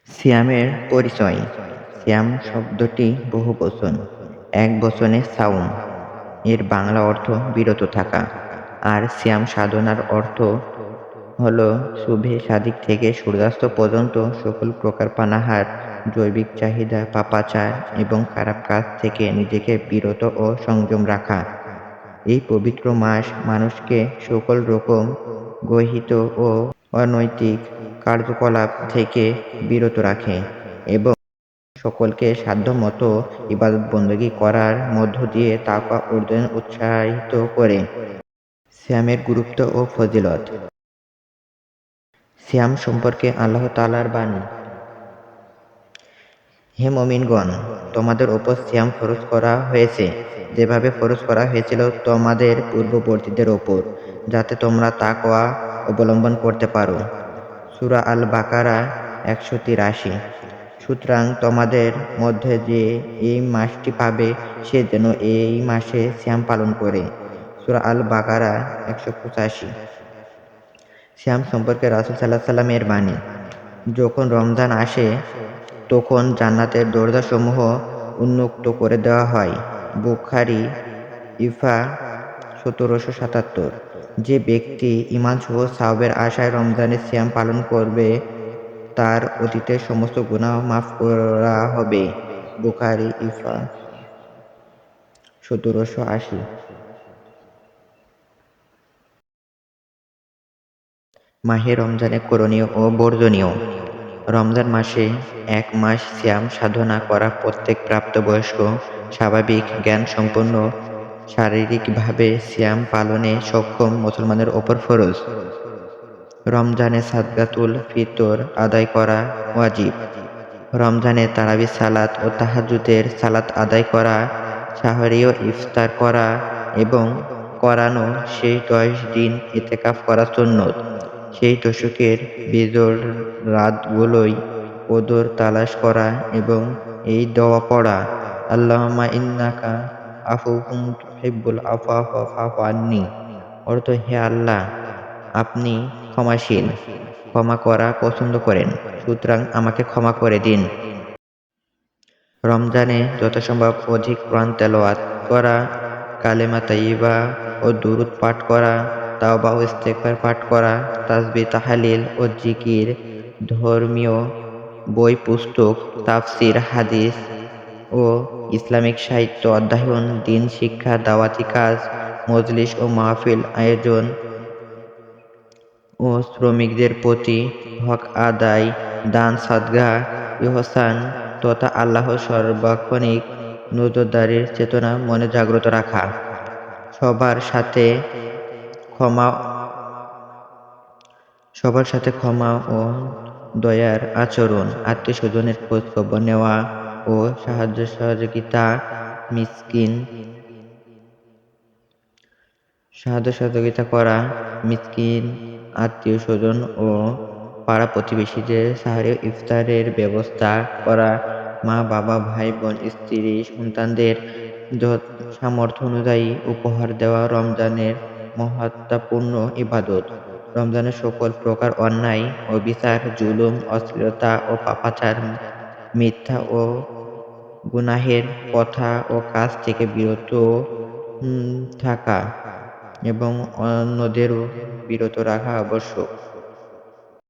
সিয়ামের পরিচয়। সিয়াম শব্দটি বহুবচন। এক বচনে সাওম এর বাংলা অর্থ বিরত থাকা। আর সিয়াম সাধনার অর্থ হল শুভে সাদিক থেকে সূর্যাস্ত পর্যন্ত সকল প্রকার পানাহার, জৈবিক চাহিদা, পাপাচার এবং খারাপ কাজ থেকে নিজেকে বিরত ও সংযম রাখা। এই পবিত্র মাস মানুষকে সকল রকম গহিত ও অনৈতিক কার্যকলাপ থেকে বিরত রাখে এবং সকলকে সাধ্যমতো ইবাদত বন্দেগী করার মধ্য দিয়ে তাকওয়া অর্জনে উৎসাহিত করে। সিয়ামের গুরুত্ব ও ফজিলত। সিয়াম সম্পর্কে আল্লাহ তাআলার বাণী। হে মুমিনগণ, তোমাদের উপর সিয়াম ফরজ করা হয়েছে যেভাবে ফরজ করা হয়েছিল তোমাদের পূর্ববর্তীদের ওপর, যাতে তোমরা তাকওয়া অবলম্বন করতে পারো। সূরা আল বাকারা ১৮৩। সুতরাং তোমাদের মধ্যে যে এই মাসটি পাবে সে যেন এই মাসে সিয়াম পালন করে। সূরা আল বাকারা ১৮৫। সিয়াম সম্পর্কে রাসূল সাল্লাল্লাহু আলাইহি ওয়াসাল্লাম এর বাণী। যখন রমজান আসে তখন জান্নাতের দরজাসমূহ উন্মুক্ত করে দেওয়া হয়। বুখারী ইফা ১৭৭৭। যে ব্যক্তি ঈমানসহ সাওয়াবের আশায় রমজানের সিয়াম পালন করবে তার অতীতের সমস্ত গুনাহ মাফ করা হবে। বুখারী ইফা ১৭৮০। মাহে রমজানে করণীয় ও বর্জনীয়। রমজান মাসে এক মাস সিয়াম সাধনা করা প্রত্যেক প্রাপ্তবয়স্ক, স্বাভাবিক জ্ঞানসম্পন্ন, শারীরিকভাবে সিয়াম পালনে সক্ষম মুসলমানের ওপর ফরজ। রমজানে সাদকাতুল ফিতর আদায় করা ওয়াজিব। রমজানে তারাবির সালাত ও তাহাজ্জুদের সালাত আদায় করা, সাহরি ও ইফতার করা এবং করানো শেষ ১০ দিন ইতিকাফ করা সুন্নত। শেষ দশকের বিজোড় রাতগুলোয় কদর তালাশ করা এবং এই দোয়া পড়া, আল্লাহুম্মা ইন্নাকা আফুউন তুহিব্বুল আফওয়া ফা'ফু আন্নী। অর্থ, হে আল্লাহ, আপনি ক্ষমাশীল, ক্ষমা করা পছন্দ করেন, সুতরাং আমাকে ক্ষমা করে দিন। রমজানে যথাসম্ভব অধিক কোরআন তেলাওয়াত করা, কালেমা তাইয়্যিবা ও দুরূদ পাঠ করা, তাওবা ও ইস্তেগফার পাঠ করা, তাসবিহ তাহলিল ও জিকির, ধর্মীয় বই পুস্তক, তাফসীর, হাদিস ও ইসলামিক সাহিত্য অধ্যয়ন, দ্বীন শিক্ষা, দাওয়াতি কাজ, মজলিস ও মাহফিল আয়োজন ও শ্রমিকদের প্রতি হক আদায়, দান সাদকা, ইহসান তথা আল্লাহর সার্বক্ষণিক নজরদারির চেতনা মনে জাগ্রত রাখা। সবার সাথে ক্ষমা ও দয়ার আচরণ, আত্মীয়-স্বজনের খোঁজ খবর নেওয়া ও সাহায্য সহযোগিতা করা, মিসকিন, আত্মীয়-স্বজন ও পাড়া প্রতিবেশীদের সাহরি ও ইফতারের ব্যবস্থা করা, মা বাবা, ভাই বোন, স্ত্রী সন্তানদের সামর্থ্য অনুযায়ী উপহার দেওয়া রমজানের মহত্ত্বপূর্ণ ইবাদত। রমজানে সকল প্রকার অন্যায়, অবিচার, জুলুম, অশ্লীলতা ও পাপাচার, মিথ্যা ও গুনাহের কথা ও কাজ থেকে বিরত থাকা এবং অন্যদেরও বিরত রাখা আবশ্যক।